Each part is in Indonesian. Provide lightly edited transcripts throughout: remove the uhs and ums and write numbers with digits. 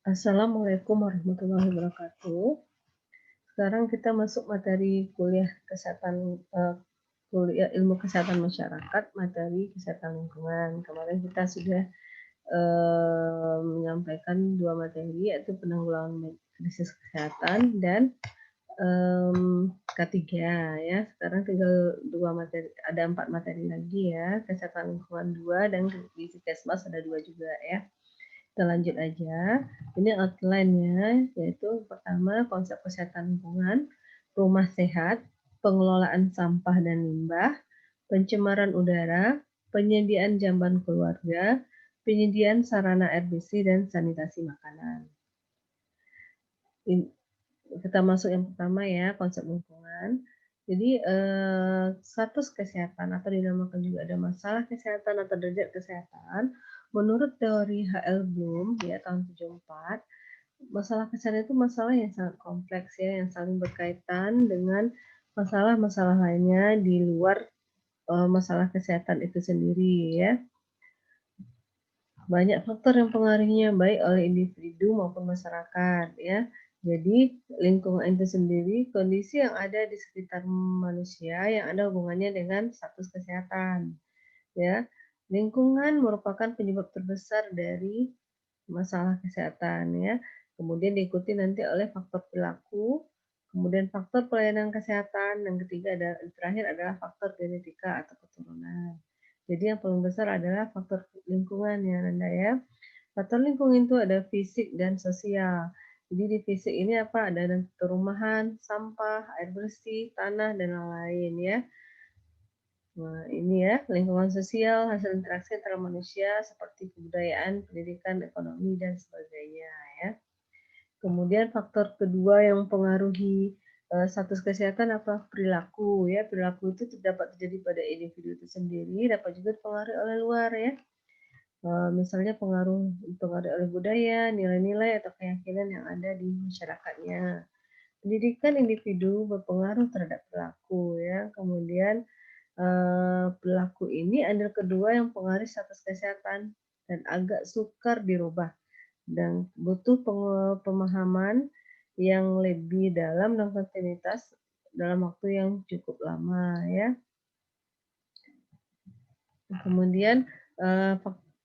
Assalamualaikum warahmatullahi wabarakatuh. Sekarang kita masuk materi kuliah kesehatan, kuliah ilmu kesehatan masyarakat, materi kesehatan lingkungan. Kemarin kita sudah, menyampaikan 2 materi, yaitu penanggulangan krisis kesehatan dan, K3 ya. Sekarang tinggal 2 materi, ada 4 materi lagi ya, kesehatan lingkungan 2 dan gizi Kesmas ada 2 juga ya. Kita lanjut aja. Ini outline-nya, yaitu pertama konsep kesehatan lingkungan, rumah sehat, pengelolaan sampah dan limbah, pencemaran udara, penyediaan jamban keluarga, penyediaan sarana air bersih dan sanitasi makanan. Kita masuk yang pertama ya, konsep lingkungan. Jadi, status kesehatan atau dinamakan juga ada masalah kesehatan atau derajat kesehatan, menurut teori H.L. Bloom ya tahun 74, masalah kesehatan itu masalah yang sangat kompleks ya, yang saling berkaitan dengan masalah-masalah lainnya di luar, masalah kesehatan itu sendiri ya. Banyak faktor yang pengaruhnya baik oleh individu maupun masyarakat ya. Jadi lingkungan itu sendiri kondisi yang ada di sekitar manusia yang ada hubungannya dengan status kesehatan ya. Lingkungan merupakan penyebab terbesar dari masalah kesehatan ya. Kemudian diikuti nanti oleh faktor perilaku, kemudian faktor pelayanan kesehatan, dan ketiga terakhir adalah faktor genetika atau keturunan. Jadi yang paling besar adalah faktor lingkungan ya Nanda ya. Faktor lingkungan itu ada fisik dan sosial. Jadi di fisik ini apa? Ada perumahan, sampah, air bersih, tanah, dan lain-lain ya. Nah, ini ya, lingkungan sosial, hasil interaksi antara manusia seperti kebudayaan, pendidikan, ekonomi, dan sebagainya ya. Kemudian faktor kedua yang mempengaruhi status kesehatan apa? Perilaku ya. Perilaku itu dapat terjadi pada individu itu sendiri, dapat juga dipengaruhi oleh luar ya. Misalnya pengaruh oleh budaya, nilai-nilai atau keyakinan yang ada di masyarakatnya. Pendidikan individu berpengaruh terhadap perilaku ya. Kemudian perilaku ini andil kedua yang pengaruh status kesehatan dan agak sukar dirubah dan butuh pemahaman yang lebih dalam dan kontinuitas dalam waktu yang cukup lama ya. Kemudian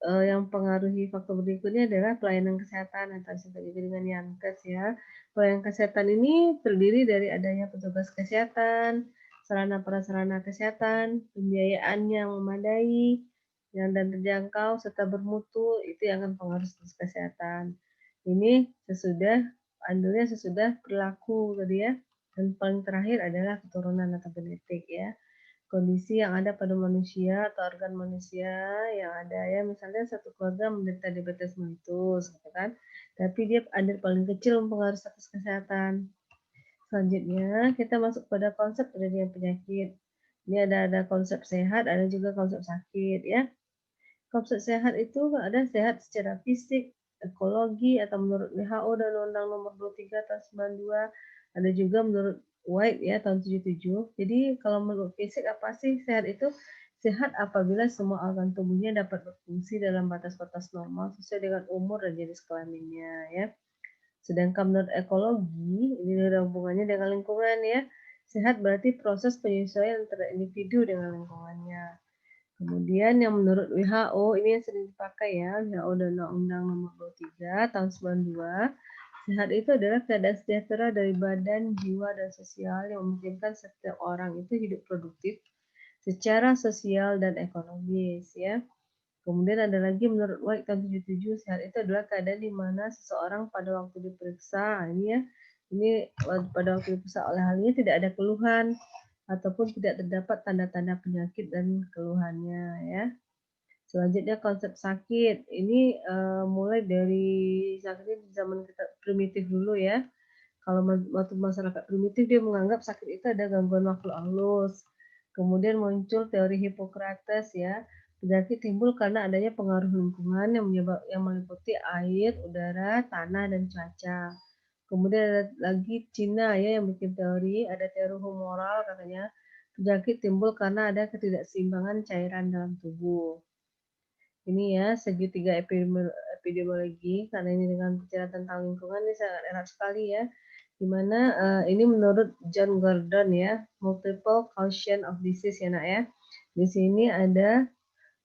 yang pengaruhi faktor berikutnya adalah pelayanan kesehatan atau disebut juga dengan Yankes ya. Pelayanan kesehatan ini terdiri dari adanya petugas kesehatan, sarana prasarana kesehatan, pembiayaan yang memadai, yang dan terjangkau serta bermutu itu yang akan pengaruh status kesehatan. Ini andilnya sesudah perilaku tadi ya. Dan paling terakhir adalah keturunan atau genetik ya. Kondisi yang ada pada manusia atau organ manusia yang ada ya, misalnya satu keluarga menderita diabetes mellitus gitu kan, tapi dia andil paling kecil mempengaruhi status kesehatan. Selanjutnya kita masuk pada konsep pendidikan penyakit. Ini ada konsep sehat, ada juga konsep sakit ya. Konsep sehat itu ada sehat secara fisik, ekologi atau menurut WHO dan Undang Nomor 23 tahun 92, ada juga menurut White ya tahun 77. Jadi kalau menurut fisik apa sih sehat itu? Sehat apabila semua organ tubuhnya dapat berfungsi dalam batas-batas normal sesuai dengan umur dan jenis kelaminnya ya. Sedangkan menurut ekologi, ini ada hubungannya dengan lingkungan ya. Sehat berarti proses penyesuaian antara individu dengan lingkungannya. Kemudian yang menurut WHO ini yang sering dipakai ya, WHO dan Undang-Undang Nomor 23 tahun 92. Sehat itu adalah keadaan sejahtera dari badan, jiwa, dan sosial yang memungkinkan setiap orang itu hidup produktif secara sosial dan ekonomis ya. Kemudian ada lagi menurut White tahun 77, sehat itu adalah keadaan di mana seseorang pada waktu diperiksa, ini pada waktu diperiksa oleh ahlinya tidak ada keluhan ataupun tidak terdapat tanda-tanda penyakit dan keluhannya ya. Selanjutnya konsep sakit. Ini mulai dari sakit di zaman kita primitif dulu ya. Kalau waktu masyarakat primitif dia menganggap sakit itu ada gangguan makhluk halus. Kemudian muncul teori Hippocrates ya. Penyakit timbul karena adanya pengaruh lingkungan yang meliputi air, udara, tanah, dan cuaca. Kemudian ada lagi Cina ya yang bikin teori, ada teori humoral katanya penyakit timbul karena ada ketidakseimbangan cairan dalam tubuh. Ini ya segitiga epidemiologi karena ini dengan bicara tentang lingkungan ini sangat erat sekali ya. Di mana ini menurut John Gordon ya, multiple causes of disease ya Nak ya. Di sini ada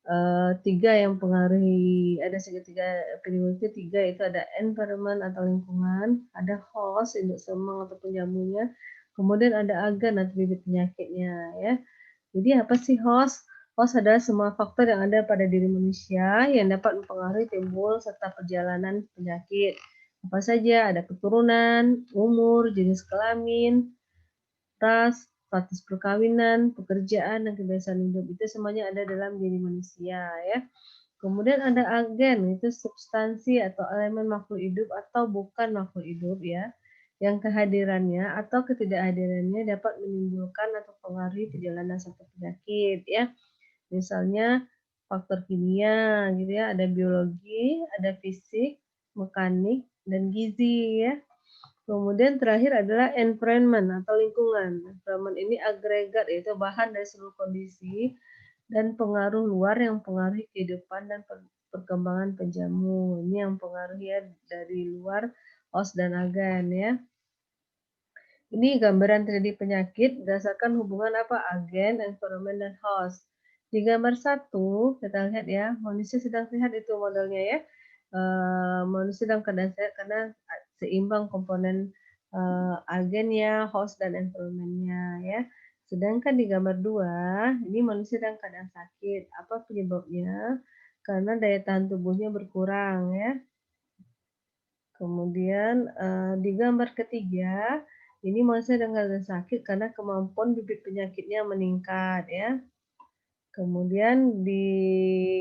3 yang pengaruhi, ada segitiga epidemiologi 3 itu ada environment atau lingkungan, ada host induk semang atau penjamunya, kemudian ada agen atau bibit penyakitnya ya. Jadi apa sih host? Host adalah semua faktor yang ada pada diri manusia yang dapat mempengaruhi timbul serta perjalanan penyakit. Apa saja? Ada keturunan, umur, jenis kelamin, ras, status perkawinan, pekerjaan, dan kebiasaan hidup. Itu semuanya ada dalam diri manusia ya. Kemudian ada agen, itu substansi atau elemen makhluk hidup atau bukan makhluk hidup ya, yang kehadirannya atau ketidakhadirannya dapat menimbulkan atau mempengaruhi perjalanan suatu penyakit ya. Misalnya faktor kimia gitu ya, ada biologi, ada fisik, mekanik, dan gizi ya. Kemudian terakhir adalah environment atau lingkungan. Environment ini agregat, yaitu bahan dari seluruh kondisi dan pengaruh luar yang mempengaruhi kehidupan dan perkembangan penjamu. Ini yang mempengaruhi ya dari luar, host dan agen ya. Ini gambaran 3D penyakit berdasarkan hubungan apa? Agen, environment, dan host. Di gambar 1, kita lihat ya, manusia sedang sehat itu modelnya ya. Manusia dalam keadaan sehat karena seimbang komponen agennya, host, dan environment-nya ya. Sedangkan di gambar 2, ini manusia dalam keadaan sakit. Apa penyebabnya? Karena daya tahan tubuhnya berkurang ya. Kemudian di gambar ketiga, ini manusia dengan keadaan sakit karena kemampuan bibit penyakitnya meningkat ya. Kemudian di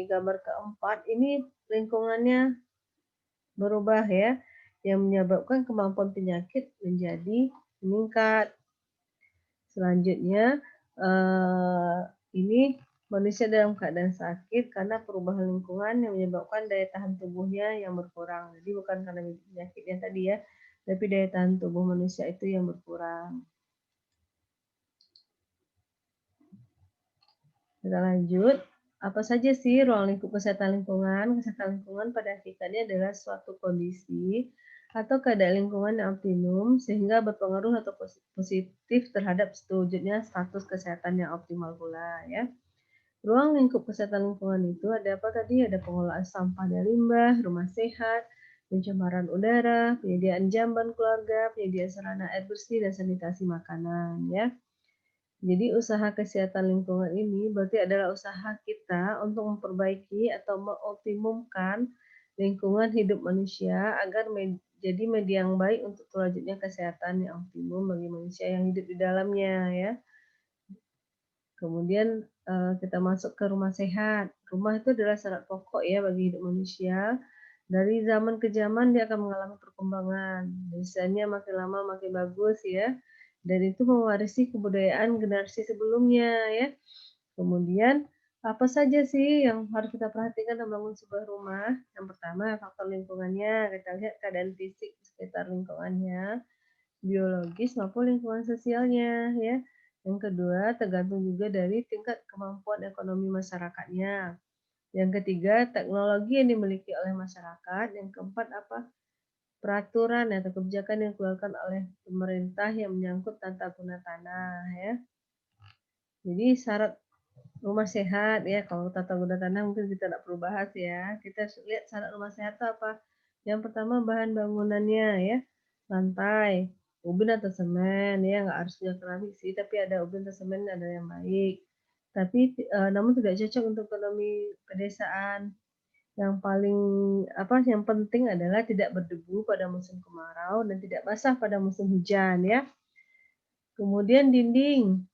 gambar keempat, ini lingkungannya berubah ya, yang menyebabkan kemampuan penyakit menjadi meningkat. Selanjutnya, ini manusia dalam keadaan sakit karena perubahan lingkungan yang menyebabkan daya tahan tubuhnya yang berkurang. Jadi bukan karena penyakitnya tadi ya, tapi daya tahan tubuh manusia itu yang berkurang. Kita lanjut. Apa saja sih ruang lingkup kesehatan lingkungan? Kesehatan lingkungan pada hakikatnya adalah suatu kondisi atau keadaan lingkungan yang optimum sehingga berpengaruh atau positif terhadap terwujudnya status kesehatan yang optimal pula ya. Ruang lingkup kesehatan lingkungan itu ada apa tadi? Ada pengelolaan sampah dan limbah, rumah sehat, pencemaran udara, penyediaan jamban keluarga, penyediaan sarana air bersih dan sanitasi makanan ya. Jadi usaha kesehatan lingkungan ini berarti adalah usaha kita untuk memperbaiki atau mengoptimumkan lingkungan hidup manusia agar menjadi media yang baik untuk terwujudnya kesehatan yang optimum bagi manusia yang hidup di dalamnya ya. Kemudian kita masuk ke rumah sehat. Rumah itu adalah syarat pokok ya bagi hidup manusia. Dari zaman ke zaman dia akan mengalami perkembangan. Desainnya makin lama makin bagus ya. Dan itu mewarisi kebudayaan generasi sebelumnya ya. Kemudian apa saja sih yang harus kita perhatikan dalam membangun sebuah rumah? Yang pertama faktor lingkungannya. Kita lihat keadaan fisik sekitar lingkungannya, biologis maupun lingkungan sosialnya ya. Yang kedua, tergantung juga dari tingkat kemampuan ekonomi masyarakatnya. Yang ketiga, teknologi yang dimiliki oleh masyarakat. Yang keempat, apa? Peraturan atau kebijakan yang dikeluarkan oleh pemerintah yang menyangkut tata guna tanah ya. Jadi syarat rumah sehat ya, kalau tata guna tanah mungkin kita tidak perlu bahas ya. Kita lihat syarat rumah sehat itu apa? Yang pertama bahan bangunannya ya, lantai, ubin atau semen ya, nggak harus punya keramik sih, tapi ada ubin atau semen ada yang baik. Tapi namun tidak cocok untuk ekonomi pedesaan. Yang paling yang penting adalah tidak berdebu pada musim kemarau dan tidak basah pada musim hujan ya. Kemudian dinding.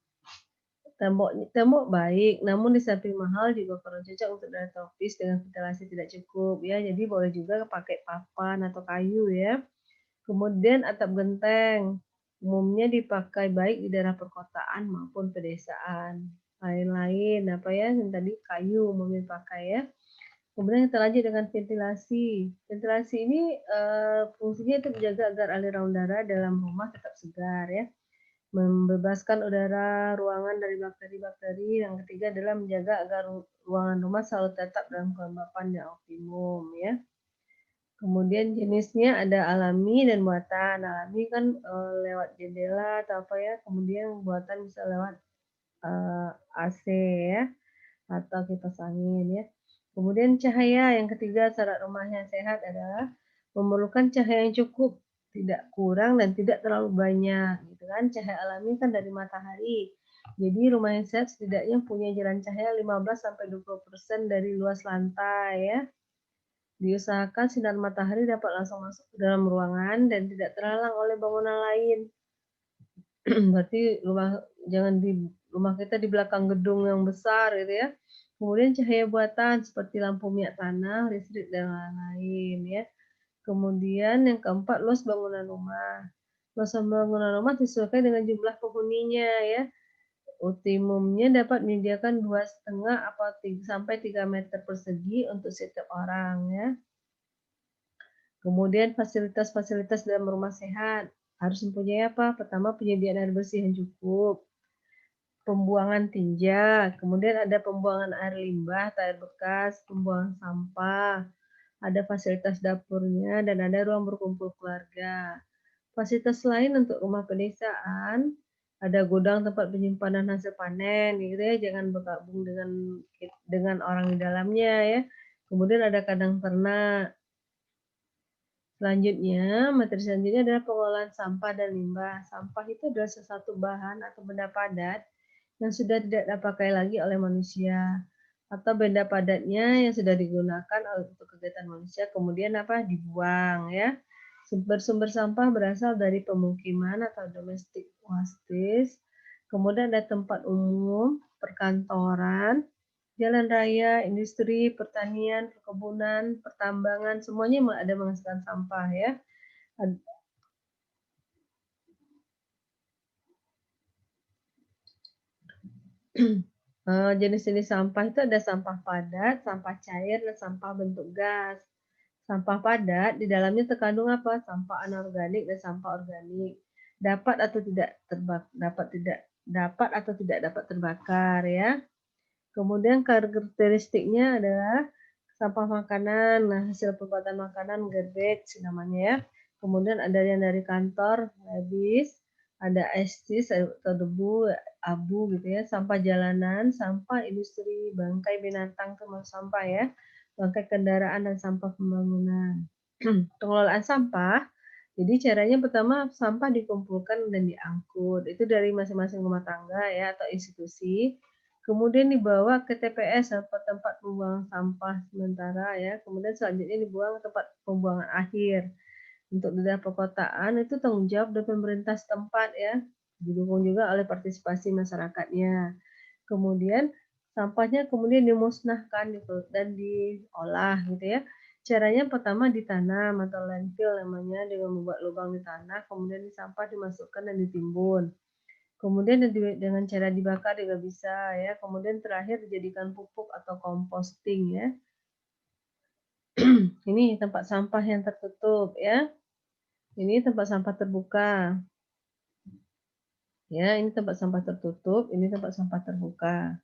Tembok baik, namun di samping mahal juga kurang cocok untuk daerah tropis dengan ventilasi tidak cukup ya. Jadi boleh juga pakai papan atau kayu ya. Kemudian atap genteng, umumnya dipakai baik di daerah perkotaan maupun pedesaan. Lain-lain apa ya yang tadi kayu umumnya dipakai ya. Kemudian kita lanjut dengan ventilasi. Ventilasi ini fungsinya itu menjaga agar aliran udara dalam rumah tetap segar ya, membebaskan udara ruangan dari bakteri-bakteri. Yang ketiga adalah menjaga agar ruangan rumah selalu tetap dalam kelembapan yang optimum ya. Kemudian jenisnya ada alami dan buatan. Alami kan, lewat jendela atau apa ya, kemudian buatan bisa lewat, AC ya, atau kipas angin ya. Kemudian cahaya, yang ketiga syarat rumah yang sehat adalah memerlukan cahaya yang cukup, tidak kurang dan tidak terlalu banyak, gitu kan. Cahaya alami kan dari matahari. Jadi rumah yang sehat setidaknya punya jalan cahaya 15-20% dari luas lantai ya. Diusahakan sinar matahari dapat langsung masuk ke dalam ruangan dan tidak terhalang oleh bangunan lain. Berarti jangan di rumah kita di belakang gedung yang besar gitu ya. Kemudian cahaya buatan seperti lampu minyak tanah, listrik dan lain-lain ya. Kemudian yang keempat, luas bangunan rumah. Luas bangunan rumah disesuaikan dengan jumlah penghuninya ya. Optimumnya dapat menyediakan 2,5 sampai 3 meter persegi untuk setiap orang ya. Kemudian fasilitas-fasilitas dalam rumah sehat harus mempunyai apa? Pertama, penyediaan air bersih yang cukup, pembuangan tinja, kemudian ada pembuangan air limbah atau air bekas, pembuangan sampah, ada fasilitas dapurnya, dan ada ruang berkumpul keluarga. Fasilitas lain untuk rumah pedesaan, ada gudang tempat penyimpanan hasil panen, gitu ya, jangan bergabung dengan orang di dalamnya ya. Kemudian ada kandang ternak. Materi selanjutnya adalah pengolahan sampah dan limbah. Sampah itu adalah sesuatu bahan atau benda padat yang sudah tidak dipakai lagi oleh manusia atau benda padatnya yang sudah digunakan untuk kegiatan manusia kemudian dibuang ya. Sumber-sumber sampah berasal dari pemukiman atau domestic wastes. Kemudian ada tempat umum, perkantoran, jalan raya, industri, pertanian, perkebunan, pertambangan, semuanya ada menghasilkan sampah ya. Jenis-jenis sampah itu ada sampah padat, sampah cair, dan sampah bentuk gas. Sampah padat di dalamnya terkandung apa? Sampah anorganik dan sampah organik. Dapat atau tidak dapat terbakar ya. Kemudian karakteristiknya adalah sampah makanan, nah hasil perbuatan makanan garbage namanya ya. Kemudian ada yang dari kantor, habis, ada estis atau debu, abu gitu ya, sampah jalanan, sampah industri, bangkai binatang termasuk sampah ya, bangkai kendaraan dan sampah pembangunan. Pengelolaan sampah, jadi caranya pertama sampah dikumpulkan dan diangkut, itu dari masing-masing rumah tangga ya atau institusi. Kemudian dibawa ke TPS atau tempat pembuangan sampah sementara ya, kemudian selanjutnya dibuang ke tempat pembuangan akhir. Untuk daerah perkotaan itu tanggung jawab dari pemerintah setempat ya, didukung juga oleh partisipasi masyarakatnya. Kemudian sampahnya kemudian dimusnahkan gitu dan diolah gitu ya. Caranya pertama ditanam atau landfill namanya dengan membuat lubang di tanah, kemudian sampah dimasukkan dan ditimbun. Kemudian dengan cara dibakar juga bisa ya. Kemudian terakhir dijadikan pupuk atau composting ya. Ini tempat sampah yang tertutup ya. Ini tempat sampah terbuka. Ya, ini tempat sampah tertutup, ini tempat sampah terbuka.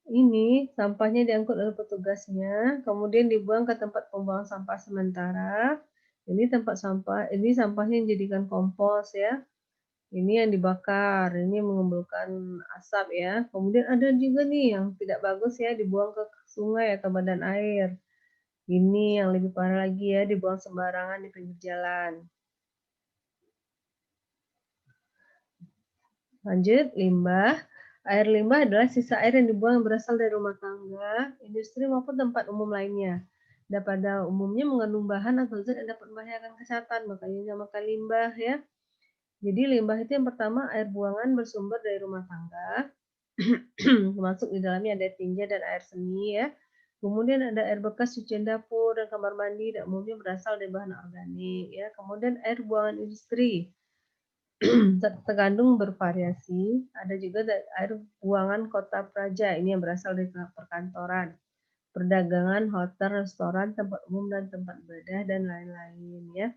Ini sampahnya diangkut oleh petugasnya, kemudian dibuang ke tempat pembuangan sampah sementara. Ini tempat sampah, ini sampahnya yang dijadikan kompos ya. Ini yang dibakar, ini menimbulkan asap ya. Kemudian ada juga nih yang tidak bagus ya, dibuang ke sungai atau badan air. Ini yang lebih parah lagi ya, dibuang sembarangan di pinggir jalan. Lanjut, limbah. Air limbah adalah sisa air yang dibuang yang berasal dari rumah tangga, industri maupun tempat umum lainnya. Dan pada umumnya mengandung bahan atau zat yang dapat membahayakan kesehatan, makanya dinamakan limbah ya. Jadi limbah itu yang pertama air buangan bersumber dari rumah tangga, termasuk di dalamnya ada tinja dan air seni ya. Kemudian ada air bekas cucian dapur dan kamar mandi dan umumnya berasal dari bahan organik ya. Kemudian air buangan industri terkandung bervariasi. Ada juga air buangan kota praja, ini yang berasal dari perkantoran, perdagangan, hotel, restoran, tempat umum dan tempat ibadah dan lain-lain ya.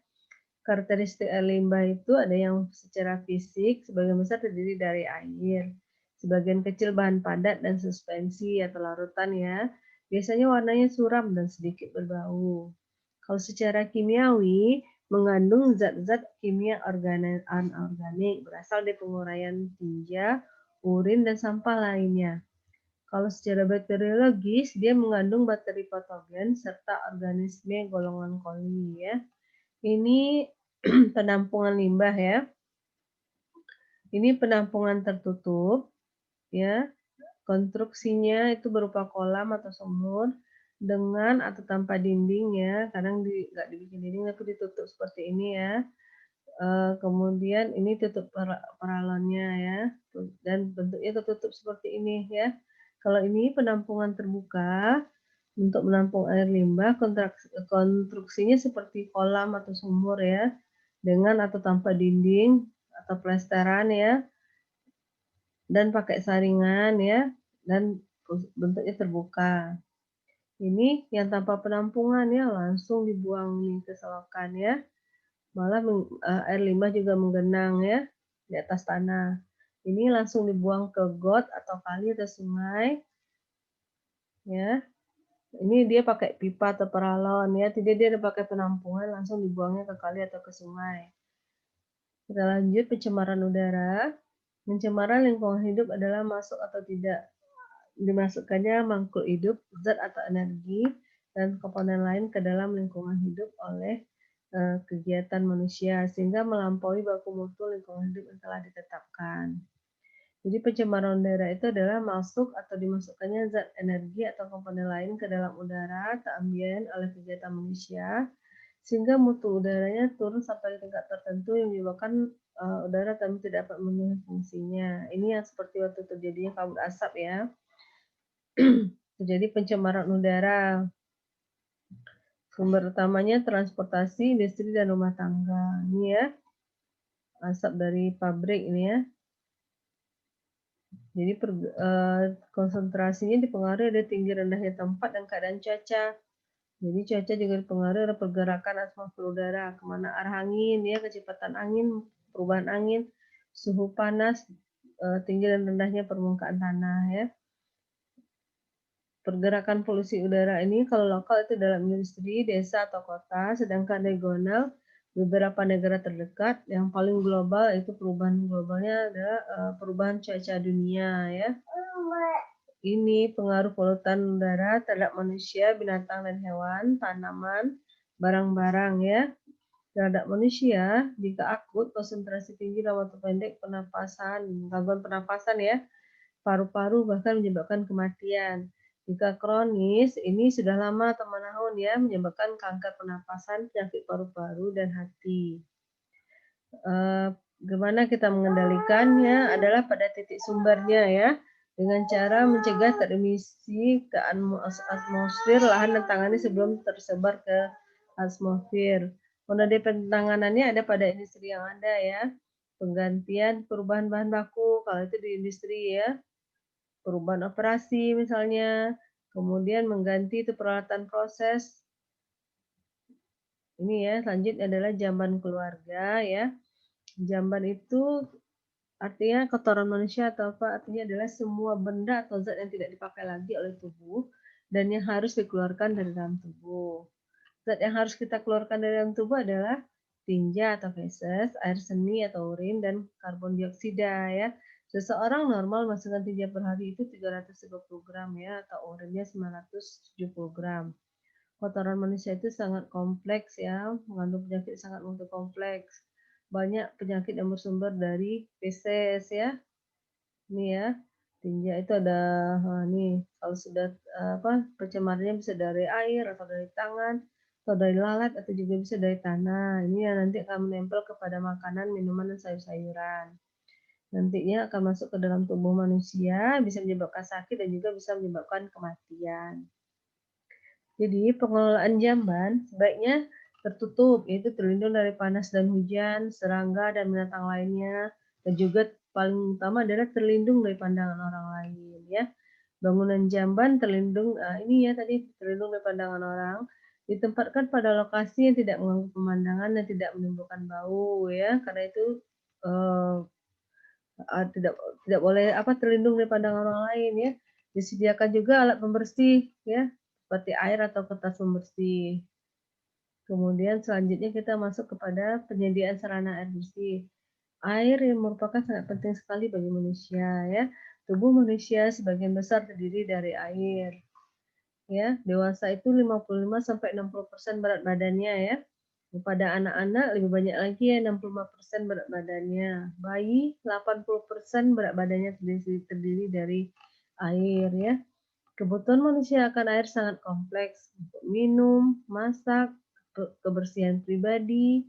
Karakteristik air limbah itu ada yang secara fisik sebagian besar terdiri dari air, sebagian kecil bahan padat dan suspensi atau larutan ya. Biasanya warnanya suram dan sedikit berbau. Kalau secara kimiawi, mengandung zat-zat kimia anorganik berasal dari penguraian tinja, urin, dan sampah lainnya. Kalau secara bakteriologis, dia mengandung bakteri patogen serta organisme golongan koli ya. Ini penampungan limbah ya. Ini penampungan tertutup ya. Konstruksinya itu berupa kolam atau sumur dengan atau tanpa dinding ya. Kadang nggak dibikin dinding tapi ditutup seperti ini ya. Kemudian ini tutup paralonnya ya, dan bentuknya tertutup seperti ini ya. Kalau ini penampungan terbuka untuk menampung air limbah, konstruksinya seperti kolam atau sumur ya, dengan atau tanpa dinding atau plesteran ya, dan pakai saringan ya, dan bentuknya terbuka. Ini yang tanpa penampungan ya, langsung dibuang ke selokan ya. Malah air limbah juga menggenang ya di atas tanah. Ini langsung dibuang ke got atau kali atau sungai ya. Ini dia pakai pipa atau paralon ya, tidak dia ada pakai penampungan langsung dibuangnya ke kali atau ke sungai. Kita lanjut pencemaran udara. Pencemaran lingkungan hidup adalah masuk atau tidak dimasukkannya makhluk hidup, zat atau energi, dan komponen lain ke dalam lingkungan hidup oleh kegiatan manusia sehingga melampaui baku mutu lingkungan hidup yang telah ditetapkan. Jadi pencemaran udara itu adalah masuk atau dimasukkannya zat energi atau komponen lain ke dalam udara atau ambien oleh kegiatan manusia sehingga mutu udaranya turun sampai tingkat tertentu yang menyebabkan udara tapi tidak dapat memenuhi fungsinya. Ini yang seperti waktu terjadinya kabut asap ya. Terjadi pencemaran udara. Sumber utamanya transportasi, industri, dan rumah tangga. Ini ya, asap dari pabrik ini ya. Jadi konsentrasinya dipengaruhi dari tinggi rendahnya tempat dan keadaan cuaca. Jadi cuaca juga dipengaruhi oleh pergerakan atmosfer udara, kemana arah angin ya, kecepatan angin, perubahan angin, suhu panas, tinggi dan rendahnya permukaan tanah ya. Pergerakan polusi udara ini kalau lokal itu dalam industri, desa atau kota, sedangkan regional beberapa negara terdekat, yang paling global itu perubahan globalnya adalah perubahan cuaca dunia ya. Ini pengaruh polutan udara terhadap manusia, binatang dan hewan, tanaman, barang-barang ya. Terhadap manusia, jika akut konsentrasi tinggi dalam waktu pendek pernapasan, gangguan pernapasan ya, paru-paru bahkan menyebabkan kematian. Jika kronis, ini sudah lama atau menahun ya, menyebabkan kanker pernapasan, penyakit paru-paru, dan hati. Gimana kita mengendalikannya adalah pada titik sumbernya ya, dengan cara mencegah teremisi ke atmosfer lahan dan tangani sebelum tersebar ke atmosfer. Metode penanganannya ada pada industri yang ada ya, penggantian perubahan bahan baku, kalau itu di industri ya, perubahan operasi misalnya, kemudian mengganti itu peralatan proses. Ini ya, selanjutnya adalah jamban keluarga ya. Jamban itu artinya kotoran manusia atau apa? Artinya adalah semua benda atau zat yang tidak dipakai lagi oleh tubuh dan yang harus dikeluarkan dari dalam tubuh. Zat yang harus kita keluarkan dari dalam tubuh adalah tinja atau feses, air seni atau urin, dan karbon dioksida ya. Seseorang normal masukkan tinja per hari itu 330 gram ya, atau urinnya 970 gram. Kotoran manusia itu sangat kompleks ya, mengandung penyakit sangat multikompleks. Banyak penyakit yang bersumber dari feses ya. Ini ya, tinja itu ada, nih kalau sudah pencemarannya bisa dari air atau dari tangan atau dari lalat atau juga bisa dari tanah. Ini yang nanti akan menempel kepada makanan, minuman, dan sayur-sayuran. Nantinya akan masuk ke dalam tubuh manusia, bisa menyebabkan sakit dan juga bisa menyebabkan kematian. Jadi pengelolaan jamban sebaiknya tertutup, yaitu terlindung dari panas dan hujan, serangga dan binatang lainnya, dan juga paling utama adalah terlindung dari pandangan orang lain ya. Bangunan jamban terlindung, ini ya tadi terlindung dari pandangan orang, ditempatkan pada lokasi yang tidak mengganggu pemandangan dan tidak menimbulkan bau ya, karena itu tidak boleh terlindung dari pandangan orang lain ya. Disediakan juga alat pembersih ya, seperti air atau kertas pembersih. Kemudian selanjutnya kita masuk kepada penyediaan sarana air bersih. Air yang merupakan sangat penting sekali bagi manusia ya. Tubuh manusia sebagian besar terdiri dari air. Ya, dewasa itu 55 sampai 60% berat badannya ya. Pada anak-anak lebih banyak lagi ya 65% berat badannya. Bayi 80% berat badannya terdiri dari air ya. Kebutuhan manusia akan air sangat kompleks untuk minum, masak, kebersihan pribadi,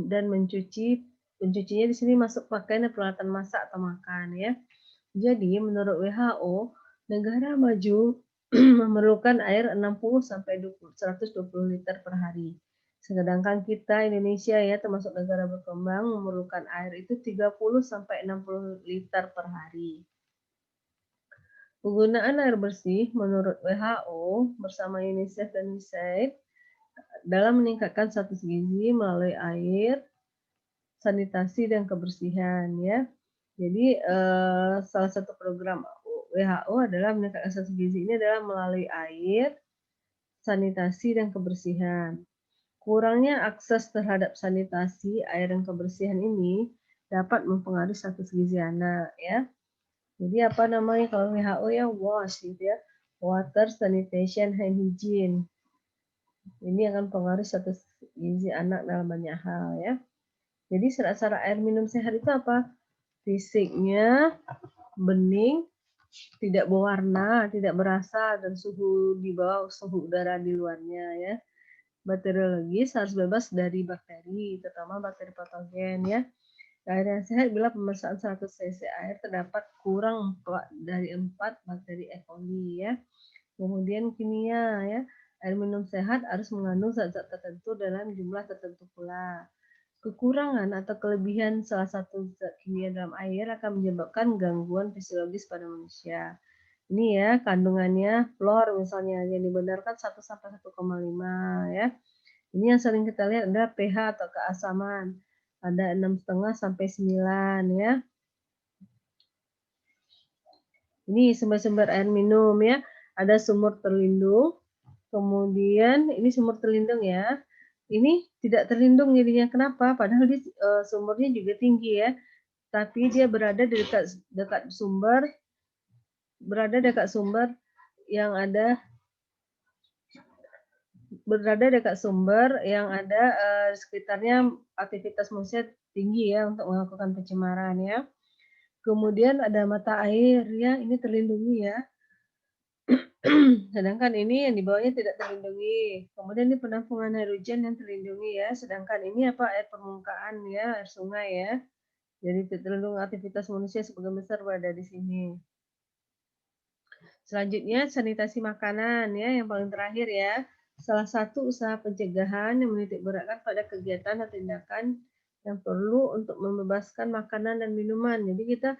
dan mencuci. Mencucinya di sini masuk pakaian dan peralatan masak atau makan ya. Jadi menurut WHO, negara maju memerlukan air 60 sampai 120 liter per hari. Sedangkan kita Indonesia ya termasuk negara berkembang memerlukan air itu 30 sampai 60 liter per hari. Penggunaan air bersih menurut WHO bersama UNICEF dan USAID dalam meningkatkan status gizi melalui air, sanitasi dan kebersihan ya. Jadi salah satu program WHO adalah meningkatkan status gizi ini adalah melalui air, sanitasi dan kebersihan. Kurangnya akses terhadap sanitasi, air dan kebersihan ini dapat mempengaruhi status gizi anak ya. Jadi apa namanya kalau WHO ya WASH gitu ya, Water Sanitation and Hygiene. Ini akan mempengaruhi status gizi anak dalam banyak hal ya. Jadi syarat-syarat air minum sehat itu apa? Fisiknya bening, tidak berwarna, tidak berasa, dan suhu di bawah suhu udara di luarnya ya. Bakteriologis harus bebas dari bakteri, terutama bakteri patogen ya. Air yang sehat bila pemeriksaan 100 cc air terdapat kurang dari 4 bakteri E. coli ya. Kemudian kimia ya. Air minum sehat harus mengandung zat-zat tertentu dalam jumlah tertentu pula. Kekurangan atau kelebihan salah satu zat kimia dalam air akan menyebabkan gangguan fisiologis pada manusia. Ini ya kandungannya fluor misalnya yang dibenarkan 1 sampai 1,5 ya. Ini yang sering kita lihat adalah pH atau keasaman. Ada 6,5 sampai 9 ya. Ini sumber-sumber air minum ya. Ada sumur terlindung. Kemudian ini sumur terlindung ya. Ini tidak terlindung jadinya kenapa? Padahal di sumurnya juga tinggi ya. Tapi dia berada di dekat sumber yang ada sekitarnya aktivitas manusia tinggi ya untuk melakukan pencemaran ya. Kemudian ada mata air ya, ini terlindungi ya. Sedangkan ini yang di bawahnya tidak terlindungi. Kemudian ini penampungan air hujan yang terlindungi ya. Sedangkan ini apa air permukaan ya, air sungai ya. Jadi terlindung aktivitas manusia sebagian besar berada di sini. Selanjutnya sanitasi makanan ya, yang paling terakhir ya. Salah satu usaha pencegahan yang menitik beratkan pada kegiatan atau tindakan yang perlu untuk membebaskan makanan dan minuman. Jadi kita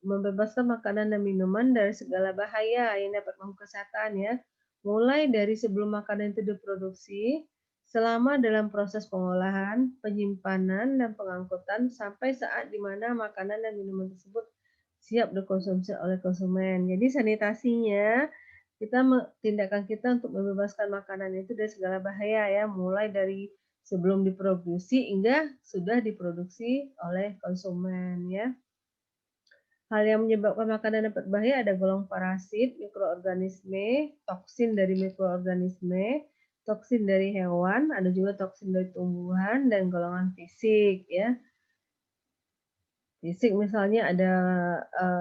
membebaskan makanan dan minuman dari segala bahaya yang dapat mengganggu kesehatan ya. Mulai dari sebelum makanan itu diproduksi, selama dalam proses pengolahan, penyimpanan, dan pengangkutan sampai saat di mana makanan dan minuman tersebut siap dikonsumsi oleh konsumen. Jadi sanitasinya tindakan kita untuk membebaskan makanan itu dari segala bahaya ya, mulai dari sebelum diproduksi hingga sudah diproduksi oleh konsumen ya. Hal yang menyebabkan makanan dapat bahaya ada golongan parasit, mikroorganisme, toksin dari mikroorganisme, toksin dari hewan, ada juga toksin dari tumbuhan, dan golongan fisik ya. Fisik misalnya ada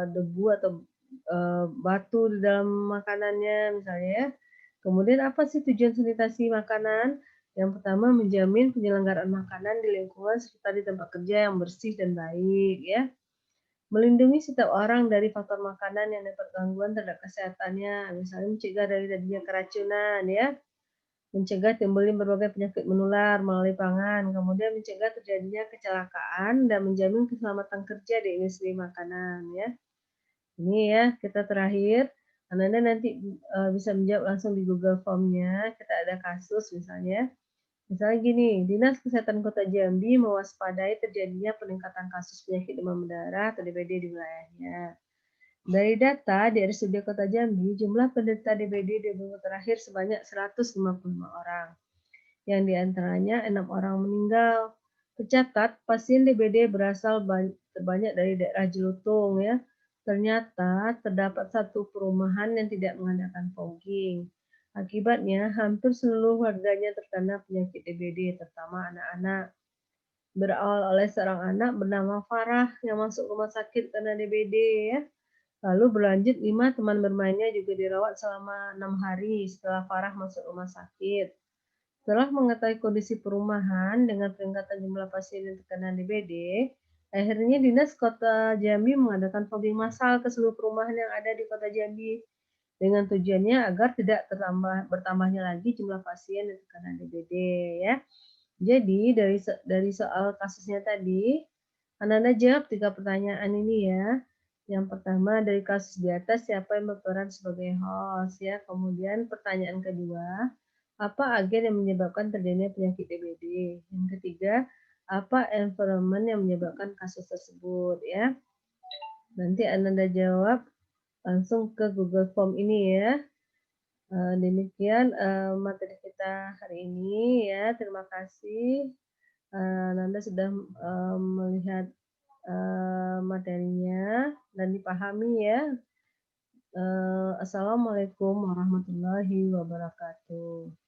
debu atau batu di dalam makanannya misalnya ya. Kemudian apa sih tujuan sanitasi makanan? Yang pertama menjamin penyelenggaraan makanan di lingkungan serta di tempat kerja yang bersih dan baik ya. Melindungi setiap orang dari faktor makanan yang dapat gangguan terhadap kesehatannya, misalnya mencegah dari terjadinya keracunan ya, mencegah timbulnya berbagai penyakit menular melalui pangan, kemudian mencegah terjadinya kecelakaan dan menjamin keselamatan kerja di industri makanan ya. Ini ya kita terakhir, Anda nanti bisa menjawab langsung di Google Form-nya. Kita ada kasus misalnya. Misalnya gini, Dinas Kesehatan Kota Jambi mewaspadai terjadinya peningkatan kasus penyakit demam berdarah atau DBD di wilayahnya. Dari data di RSUD Kota Jambi, jumlah penderita DBD di minggu terakhir sebanyak 155 orang. yang diantaranya 6 orang meninggal. Tercatat pasien DBD berasal terbanyak dari daerah Jelutung ya. Ternyata terdapat satu perumahan yang tidak mengadakan fogging. Akibatnya hampir seluruh warganya terkena penyakit DBD, terutama anak-anak. Berawal oleh seorang anak bernama Farah yang masuk rumah sakit karena DBD ya. Lalu berlanjut 5 teman bermainnya juga dirawat selama 6 hari setelah Farah masuk rumah sakit. Setelah mengetahui kondisi perumahan dengan peningkatan jumlah pasien yang terkena DBD, akhirnya Dinas Kota Jambi mengadakan fogging massal ke seluruh perumahan yang ada di Kota Jambi dengan tujuannya agar tidak bertambahnya lagi jumlah pasien yang terkena DBD ya. Jadi dari soal kasusnya tadi, Ananda jawab 3 pertanyaan ini ya. Yang pertama dari kasus di atas siapa yang berperan sebagai host ya. Kemudian pertanyaan kedua, apa agen yang menyebabkan terjadinya penyakit DBD? Yang ketiga, apa environment yang menyebabkan kasus tersebut ya. Nanti Ananda jawab langsung ke Google Form ini ya. Demikian materi kita hari ini ya. Terima kasih. Nanda sudah melihat materinya dan dipahami ya. Assalamualaikum warahmatullahi wabarakatuh.